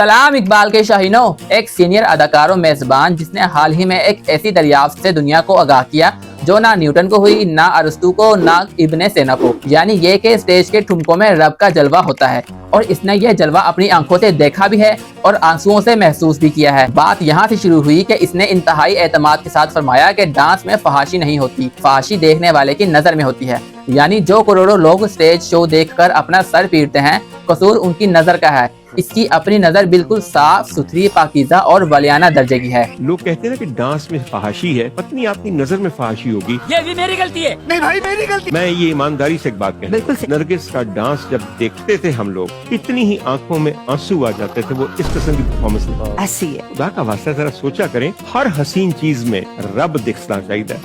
सलाम इकबाल के शाहीनों। एक सीनियर अदाकार और मेजबान जिसने हाल ही में एक ऐसी दरियाफ्त से दुनिया को आगाह किया जो ना न्यूटन को हुई, ना अरस्तू को, ना इब्ने सेना को, यानी ये कि स्टेज के ठुमकों में रब का जलवा होता है और इसने यह जलवा अपनी आंखों से देखा भी है और आंसुओं से महसूस भी किया है। बात यहाँ से शुरू हुई कि इसने इंतहाई एतमाद के साथ फरमाया कि डांस में फहाशी नहीं होती, फहाशी देखने वाले की नजर में होती है। यानी जो करोड़ों लोग स्टेज शो देखकर अपना सर पीटते हैं, कसूर उनकी नजर का है। इसकी अपनी नजर बिल्कुल साफ सुथरी, पाकीज़ा और वलियाना दर्जे की है। लोग कहते हैं ना कि डांस में फहाशी है, पत्नी आपकी नजर में फहाशी होगी। ये भी मेरी गलती है। नहीं भाई मेरी गलती। मैं ये ईमानदारी से एक बात कहता हूं, नरगिस का डांस जब देखते थे हम लोग, इतनी ही आंखों में आंसू आ जाते थे। वो इस किस्म की परफॉर्मेंस थी। ऐसी है। खुदा का वास्ता जरा सोचा करें, हर हसीन चीज में रब दिखना चाहिए।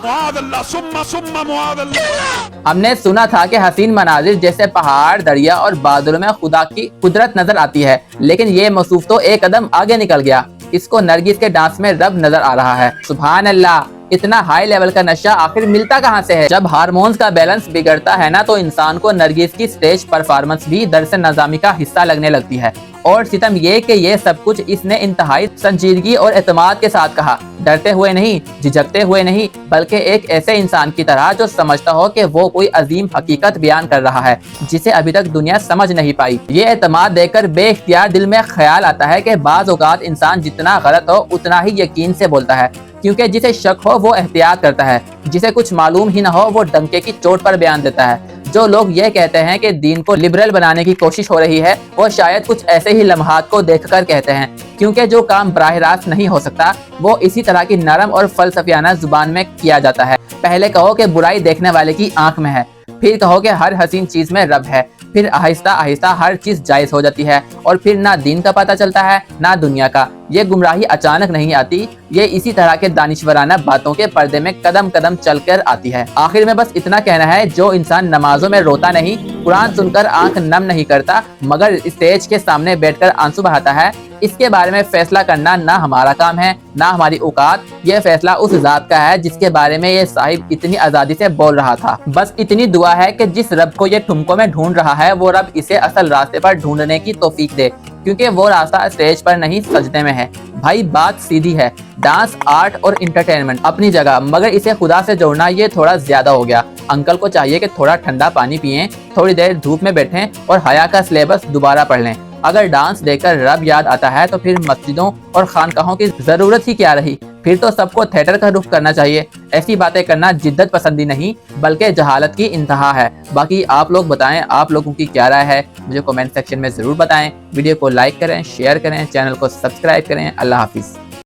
हमने सुना था कि हसीन मनाजिर जैसे पहाड़, दरिया और बादलों में खुदा की कुदरत नजर आती है, लेकिन ये मौसूफ तो एक कदम आगे निकल गया। इसको नरगिस के डांस में रब नजर आ रहा है। सुभान अल्लाह, इतना हाई लेवल का नशा आखिर मिलता कहाँ से है? जब हार्मोन्स का बैलेंस बिगड़ता है ना, तो इंसान को नरगिस की स्टेज परफॉर्मेंस भी दरस नज़ामी का हिस्सा लगने लगती है। और सितम ये कि ये सब कुछ इसने इंतहाई संजीदगी और एतमाद के साथ कहा, डरते हुए नहीं, झिझकते हुए नहीं, बल्कि एक ऐसे इंसान की तरह जो समझता हो कि वो कोई अजीम हकीकत बयान कर रहा है जिसे अभी तक दुनिया समझ नहीं पाई। ये एतमाद देखकर बेख्तियार दिल में ख्याल आता है कि बाज़ औक़ात इंसान जितना गलत हो उतना ही यकीन से बोलता है, क्योंकि जिसे शक हो वो एहतियात करता है, जिसे कुछ मालूम ही न हो वो डंके की चोट पर बयान देता है। जो लोग ये कहते हैं कि दीन को लिबरल बनाने की कोशिश हो रही है, वो शायद कुछ ऐसे ही लम्हात को देखकर कहते हैं, क्योंकि जो काम बराह रास्त नहीं हो सकता वो इसी तरह की नरम और फलसफियाना जुबान में किया जाता है। पहले कहो कि बुराई देखने वाले की आंख में है, फिर कहो कि हर हसीन चीज में रब है, फिर आहिस्ता आहिस्ता हर चीज जायज हो जाती है और फिर ना दीन का पता चलता है ना दुनिया का। ये गुमराही अचानक नहीं आती, ये इसी तरह के दानिशवराना बातों के पर्दे में कदम कदम चलकर आती है। आखिर में बस इतना कहना है, जो इंसान नमाजों में रोता नहीं, कुरान सुनकर आंख नम नहीं करता, मगर स्टेज के सामने बैठकर आंसू बहाता है, इसके बारे में फैसला करना ना हमारा काम है ना हमारी औकात। ये फैसला उस जात का है जिसके बारे में ये साहिब इतनी आजादी से बोल रहा था। बस इतनी दुआ है कि जिस रब को ये ठुमकों में ढूंढ रहा है, वो रब इसे असल रास्ते पर ढूंढने की तौफीक दे, क्योंकि वो रास्ता स्टेज पर नहीं सजदे में है। भाई बात सीधी है, डांस आर्ट और इंटरटेनमेंट अपनी जगह, मगर इसे खुदा से जोड़ना ये थोड़ा ज्यादा हो गया। अंकल को चाहिए कि थोड़ा ठंडा पानी पिएं, थोड़ी देर धूप में बैठें और हया का सिलेबस दोबारा पढ़ लें। अगर डांस देखकर रब याद आता है तो फिर मस्जिदों और खानकाहों की जरूरत ही क्या रही? फिर तो सबको थिएटर का रुख करना चाहिए। ऐसी बातें करना जिद्दत पसंदी नहीं बल्कि जहालत की इंतहा है। बाकी आप लोग बताएं, आप लोगों की क्या राय है, मुझे कमेंट सेक्शन में जरूर बताएं। वीडियो को लाइक करें, शेयर करें, चैनल को सब्सक्राइब करें। अल्लाह हाफिज।